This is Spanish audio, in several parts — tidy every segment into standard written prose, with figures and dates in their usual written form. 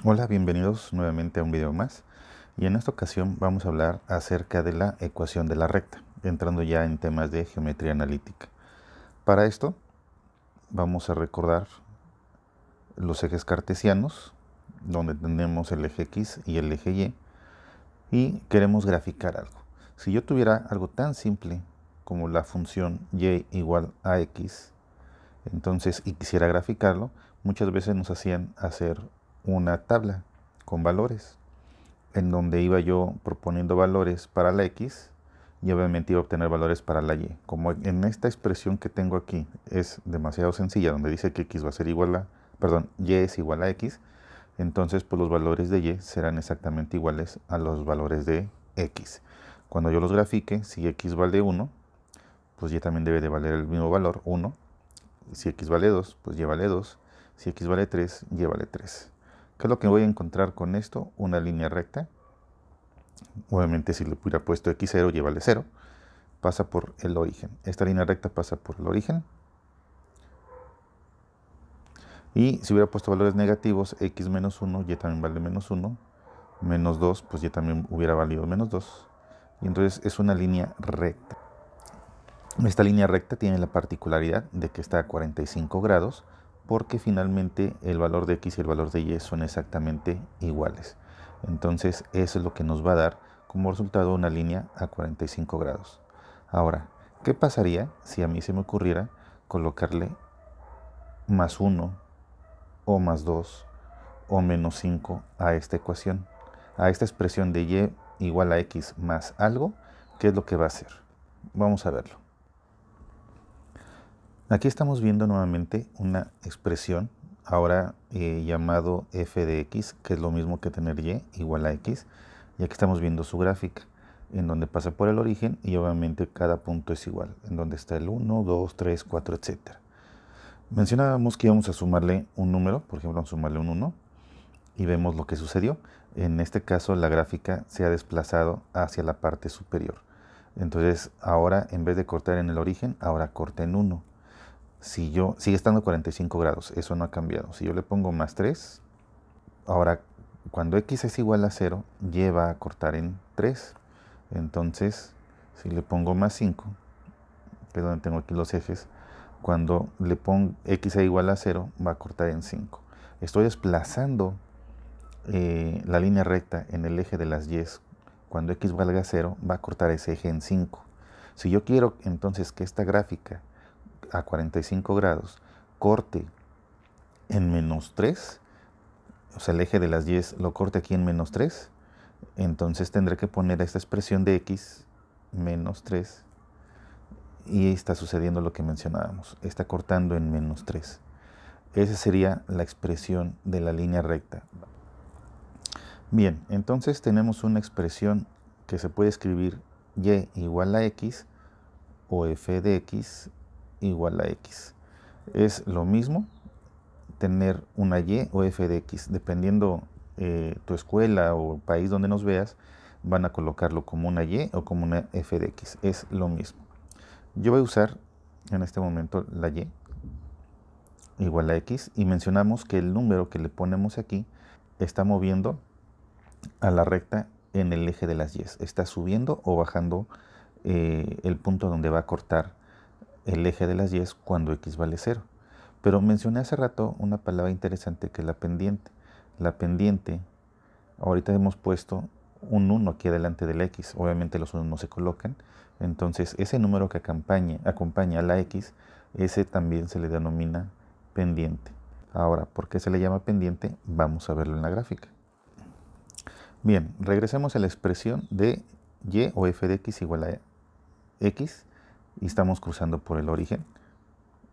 Hola, bienvenidos nuevamente a un video más, y en esta ocasión vamos a hablar acerca de la ecuación de la recta, entrando ya en temas de geometría analítica. Para esto vamos a recordar los ejes cartesianos, donde tenemos el eje X y el eje y queremos graficar algo. Si yo tuviera algo tan simple como la función y igual a X, entonces, y quisiera graficarlo, muchas veces nos hacían hacer una tabla con valores, en donde iba yo proponiendo valores para la X y obviamente iba a obtener valores para la Y. Como en esta expresión que tengo aquí es demasiado sencilla, donde dice que X va a ser igual a, perdón, Y es igual a X, entonces pues los valores de Y serán exactamente iguales a los valores de X. Cuando yo los grafique, si X vale 1, pues Y también debe de valer el mismo valor, 1. Si X vale 2, pues Y vale 2. Si X vale 3, Y vale 3. ¿Qué es lo que voy a encontrar con esto? Una línea recta. Obviamente si le hubiera puesto x0, y vale 0, pasa por el origen. Esta línea recta pasa por el origen. Y si hubiera puesto valores negativos, x menos 1, y también vale menos 1. Menos 2, pues y también hubiera valido menos 2. Y entonces es una línea recta. Esta línea recta tiene la particularidad de que está a 45 grados, porque finalmente el valor de x y el valor de y son exactamente iguales. Entonces eso es lo que nos va a dar como resultado una línea a 45 grados. Ahora, ¿qué pasaría si a mí se me ocurriera colocarle más 1 o más 2 o menos 5 a esta ecuación? A esta expresión de y igual a x más algo, ¿qué es lo que va a hacer? Vamos a verlo. Aquí estamos viendo nuevamente una expresión ahora llamado f de x, que es lo mismo que tener y igual a x. Y aquí estamos viendo su gráfica, en donde pasa por el origen y obviamente cada punto es igual, en donde está el 1, 2, 3, 4, etc. Mencionábamos que íbamos a sumarle un número, por ejemplo, vamos a sumarle un 1 y vemos lo que sucedió. En este caso la gráfica se ha desplazado hacia la parte superior. Entonces ahora en vez de cortar en el origen, ahora corta en 1. Si yo, sigue estando 45 grados, eso no ha cambiado. Si yo le pongo más 3, ahora cuando x es igual a 0, y va a cortar en 3. Entonces, si le pongo más 5, que es donde tengo aquí los ejes, cuando le pongo x es igual a 0, va a cortar en 5. Estoy desplazando la línea recta en el eje de las y. Cuando x valga 0, va a cortar ese eje en 5. Si yo quiero entonces que esta gráfica a 45 grados corte en menos 3, o sea, el eje de las y lo corte aquí en menos 3, entonces tendré que poner esta expresión de x menos 3 y está sucediendo lo que mencionábamos, está cortando en menos 3. Esa sería la expresión de la línea recta. Bien, entonces tenemos una expresión que se puede escribir y igual a x o f de x igual a x. Es lo mismo tener una y o f de x, dependiendo tu escuela o país donde nos veas, van a colocarlo como una y o como una f de x, es lo mismo. Yo voy a usar en este momento la y igual a x y mencionamos que el número que le ponemos aquí está moviendo a la recta en el eje de las y, está subiendo o bajando el punto donde va a cortar el eje de las y cuando x vale 0. Pero mencioné hace rato una palabra interesante que es la pendiente. La pendiente, ahorita hemos puesto un 1 aquí adelante del x, obviamente los 1 no se colocan, entonces ese número que acompaña a la x, ese también se le denomina pendiente. Ahora, ¿por qué se le llama pendiente? Vamos a verlo en la gráfica. Bien, regresemos a la expresión de y o f de x igual a x y estamos cruzando por el origen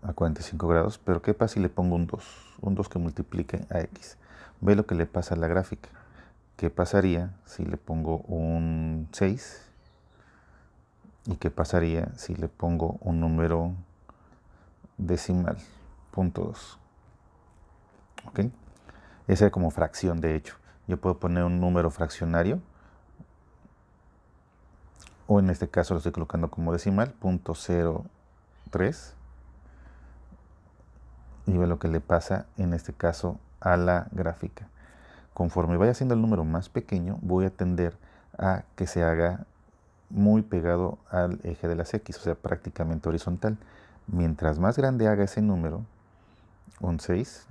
a 45 grados, pero ¿qué pasa si le pongo un 2? Un 2 que multiplique a x. Ve lo que le pasa a la gráfica. ¿Qué pasaría si le pongo un 6? ¿Y qué pasaría si le pongo un número decimal? 0.2. ¿Ok? Esa es como fracción, de hecho. Yo puedo poner un número fraccionario, o en este caso lo estoy colocando como decimal, 0.03. Y ve lo que le pasa en este caso a la gráfica. Conforme vaya siendo el número más pequeño, voy a tender a que se haga muy pegado al eje de las X, o sea, prácticamente horizontal. Mientras más grande haga ese número, un 6,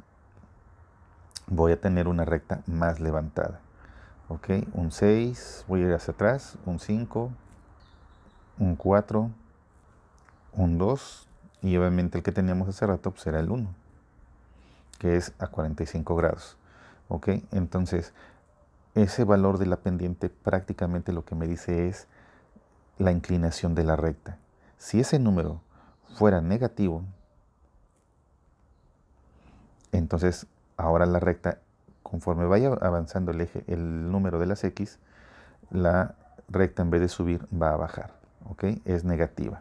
voy a tener una recta más levantada. Ok, un 6, voy a ir hacia atrás, un 5, un 4, un 2, y obviamente el que teníamos hace rato pues era el 1, que es a 45 grados. Ok, entonces ese valor de la pendiente prácticamente lo que me dice es la inclinación de la recta. Si ese número fuera negativo, entonces ahora la recta, conforme vaya avanzando el eje, el número de las X, la recta en vez de subir va a bajar, ¿ok? Es negativa.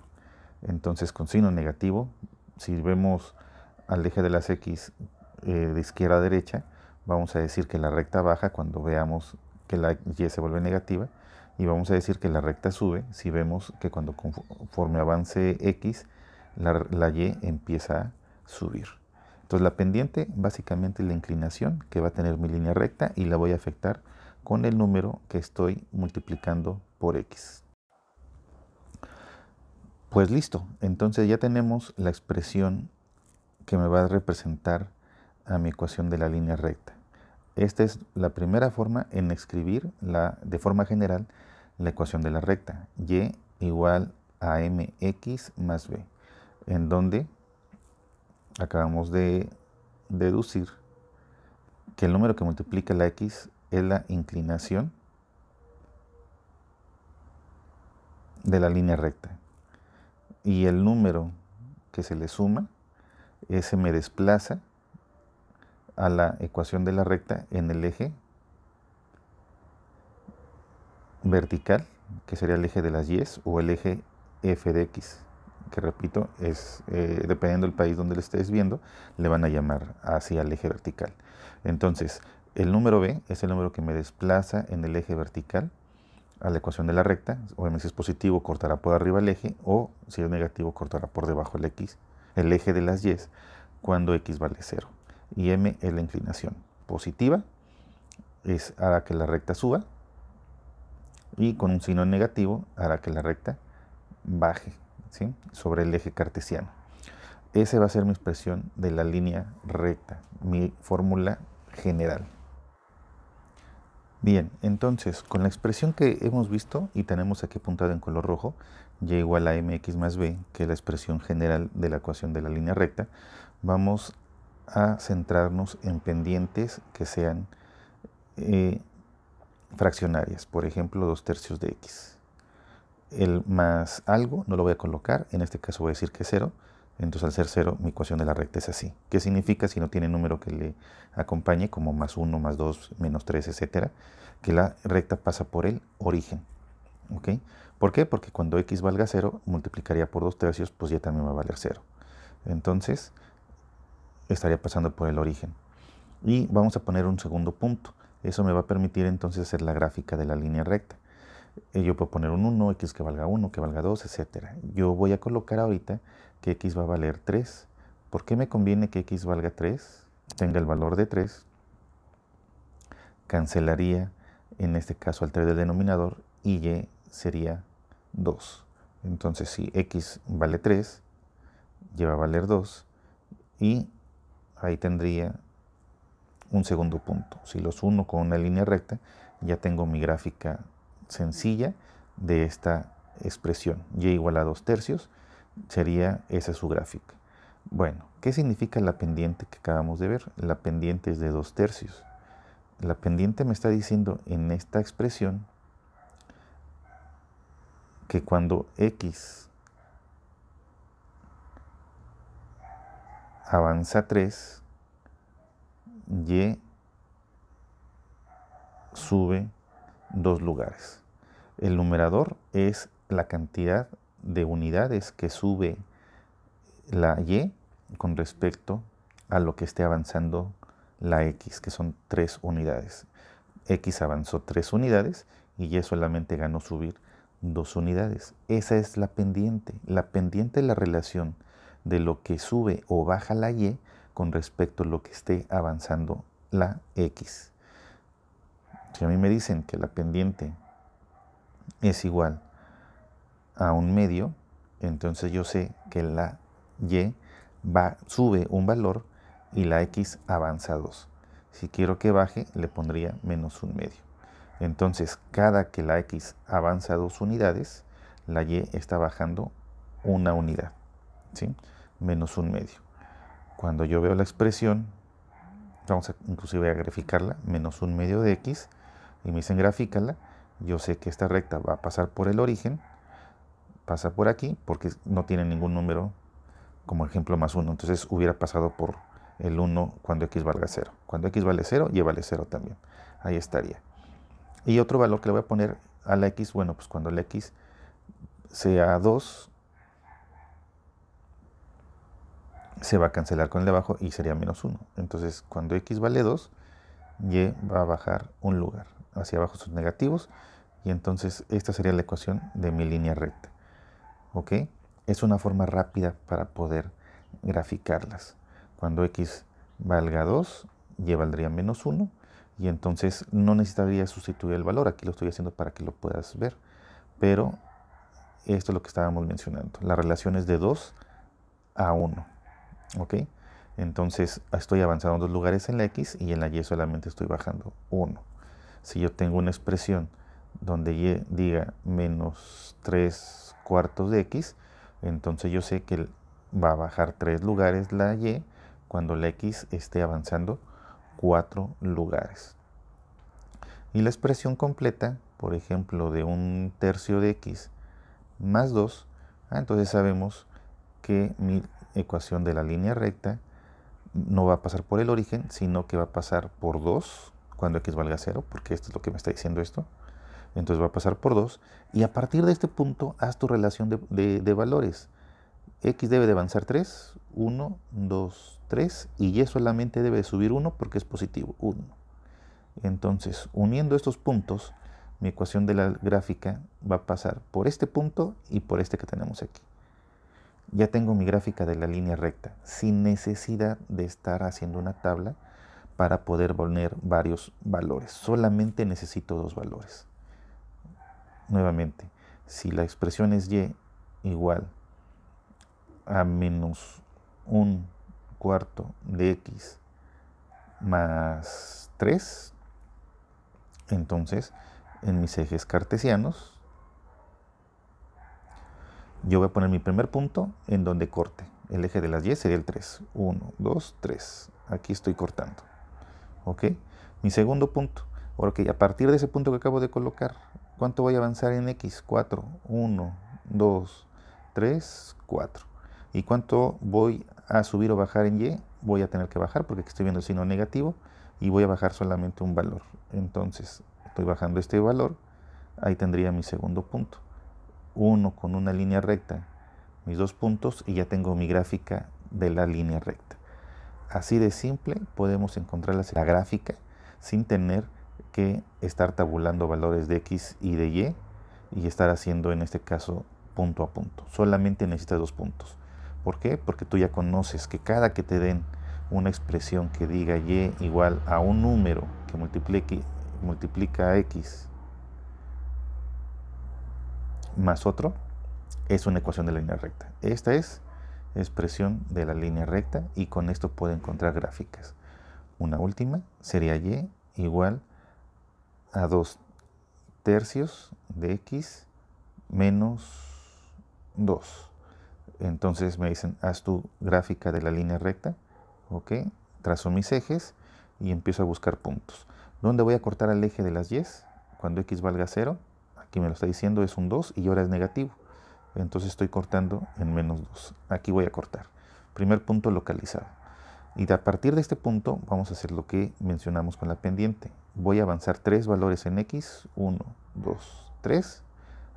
Entonces con signo negativo, si vemos al eje de las X de izquierda a derecha, vamos a decir que la recta baja cuando veamos que la Y se vuelve negativa, y vamos a decir que la recta sube si vemos que cuando conforme avance X, la Y empieza a subir. Entonces la pendiente básicamente es la inclinación que va a tener mi línea recta y la voy a afectar con el número que estoy multiplicando por X. Pues listo, entonces ya tenemos la expresión que me va a representar a mi ecuación de la línea recta. Esta es la primera forma en escribir de forma general la ecuación de la recta. Y igual a mx más b, en donde acabamos de deducir que el número que multiplica la x es la inclinación de la línea recta. Y el número que se le suma, ese me desplaza a la ecuación de la recta en el eje vertical, que sería el eje de las y, o el eje f de x, que repito, es dependiendo del país donde lo estés viendo, le van a llamar hacia el eje vertical. Entonces, el número b es el número que me desplaza en el eje vertical a la ecuación de la recta. Obviamente si es positivo cortará por arriba el eje, o si es negativo cortará por debajo el x, el eje de las y, cuando x vale 0. Y m es la inclinación positiva, hará que la recta suba, y con un signo negativo hará que la recta baje, ¿sí?, sobre el eje cartesiano. Esa va a ser mi expresión de la línea recta, mi fórmula general. Bien, entonces con la expresión que hemos visto y tenemos aquí apuntado en color rojo, y igual a mx más b, que es la expresión general de la ecuación de la línea recta, vamos a centrarnos en pendientes que sean fraccionarias, por ejemplo 2/3 de x. El más algo no lo voy a colocar, en este caso voy a decir que es 0, entonces al ser 0 mi ecuación de la recta es así. ¿Qué significa? Si no tiene número que le acompañe, como más 1, más 2, menos 3, etcétera, que la recta pasa por el origen. ¿Ok? ¿Por qué? Porque cuando x valga 0, multiplicaría por 2/3, pues ya también va a valer 0. Entonces, estaría pasando por el origen. Y vamos a poner un segundo punto. Eso me va a permitir entonces hacer la gráfica de la línea recta. Yo puedo poner un 1, x que valga 1, que valga 2, etc. Yo voy a colocar ahorita que x va a valer 3. ¿Por qué me conviene que x valga 3? Tenga el valor de 3. Cancelaría en este caso al 3 del denominador y y sería 2. Entonces si x vale 3, y va a valer 2, y ahí tendría un segundo punto. Si los uno con una línea recta, ya tengo mi gráfica sencilla de esta expresión. Y igual a 2/3 sería esa su gráfica. Bueno, ¿qué significa la pendiente que acabamos de ver? La pendiente es de 2/3. La pendiente me está diciendo en esta expresión que cuando x avanza 3, y sube 2 lugares. El numerador es la cantidad de unidades que sube la y con respecto a lo que esté avanzando la x, que son 3 unidades. X avanzó 3 unidades y y solamente ganó subir 2 unidades. Esa es la pendiente. La pendiente es la relación de lo que sube o baja la y con respecto a lo que esté avanzando la x. Si a mí me dicen que la pendiente es igual a 1/2, entonces yo sé que la y sube un valor y la x avanza 2. Si quiero que baje, le pondría -1/2. Entonces, cada que la x avanza 2 unidades, la y está bajando 1 unidad, ¿sí? -1/2. Cuando yo veo la expresión, vamos a inclusive a graficarla, -1/2 de x, y me dicen grafícala, yo sé que esta recta va a pasar por el origen, pasa por aquí, porque no tiene ningún número, como ejemplo +1, entonces hubiera pasado por el 1 cuando x valga 0. Cuando x vale 0, y vale 0 también, ahí estaría. Y otro valor que le voy a poner a la x, bueno, pues cuando la x sea 2, se va a cancelar con el de abajo y sería -1. Entonces, cuando x vale 2, y va a bajar un lugar. Hacia abajo sus negativos, y entonces esta sería la ecuación de mi línea recta. ¿Ok? Es una forma rápida para poder graficarlas. Cuando x valga 2, y valdría -1, y entonces no necesitaría sustituir el valor. Aquí lo estoy haciendo para que lo puedas ver. Pero esto es lo que estábamos mencionando. La relación es de 2 a 1. ¿Ok? Entonces estoy avanzando 2 lugares en la x y en la y solamente estoy bajando 1. Si yo tengo una expresión donde y diga -3/4 de x, entonces yo sé que va a bajar 3 lugares la y cuando la x esté avanzando 4 lugares. Y la expresión completa, por ejemplo, de 1/3 de x más 2, entonces sabemos que mi ecuación de la línea recta no va a pasar por el origen, sino que va a pasar por 2 cuando x valga 0, porque esto es lo que me está diciendo esto. Entonces va a pasar por 2, y a partir de este punto haz tu relación de valores. X debe de avanzar 3, 1, 2, 3, y y solamente debe de subir 1 porque es positivo, 1. Entonces, uniendo estos puntos, mi ecuación de la gráfica va a pasar por este punto y por este que tenemos aquí. Ya tengo mi gráfica de la línea recta, sin necesidad de estar haciendo una tabla para poder poner varios valores. Solamente necesito 2 valores. Nuevamente, si la expresión es y igual a -1/4 de x más 3, entonces en mis ejes cartesianos yo voy a poner mi primer punto en donde corte. El eje de las y sería el 3. 1, 2, 3. Aquí estoy cortando. ¿Ok? Mi segundo punto. Ok, a partir de ese punto que acabo de colocar, ¿cuánto voy a avanzar en x? 4. 1, 2, 3, 4. ¿Y cuánto voy a subir o bajar en y? Voy a tener que bajar porque aquí estoy viendo el signo negativo y voy a bajar solamente un valor. Entonces, estoy bajando este valor. Ahí tendría mi segundo punto. 1 con una línea recta, mis 2 puntos, y ya tengo mi gráfica de la línea recta. Así de simple podemos encontrar la gráfica sin tener que estar tabulando valores de x y de y estar haciendo en este caso punto a punto. Solamente necesitas 2 puntos. ¿Por qué? Porque tú ya conoces que cada que te den una expresión que diga y igual a un número que multiplica a x más otro, es una ecuación de la línea recta. Esta es expresión de la línea recta y con esto puedo encontrar gráficas. Una última sería y igual a 2/3 de x menos 2. Entonces me dicen, haz tu gráfica de la línea recta. Ok, trazo mis ejes y empiezo a buscar puntos. ¿Dónde voy a cortar al eje de las y? Cuando x valga 0, aquí me lo está diciendo, es un 2 y ahora es negativo. Entonces estoy cortando en -2. Aquí voy a cortar. Primer punto localizado. Y a partir de este punto vamos a hacer lo que mencionamos con la pendiente. Voy a avanzar 3 valores en x. 1, 2, 3.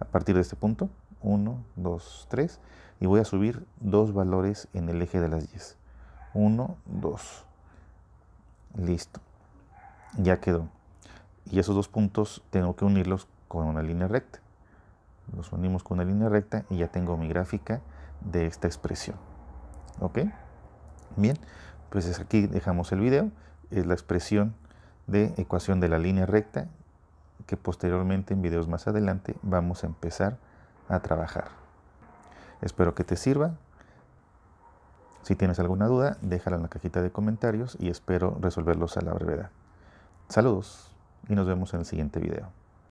A partir de este punto, 1, 2, 3. Y voy a subir 2 valores en el eje de las y. 1, 2. Listo. Ya quedó. Y esos 2 puntos tengo que unirlos con una línea recta. Los unimos con una línea recta y ya tengo mi gráfica de esta expresión. ¿Ok? Bien, pues aquí dejamos el video. Es la expresión de ecuación de la línea recta que posteriormente en videos más adelante vamos a empezar a trabajar. Espero que te sirva. Si tienes alguna duda, déjala en la cajita de comentarios y espero resolverlos a la brevedad. Saludos y nos vemos en el siguiente video.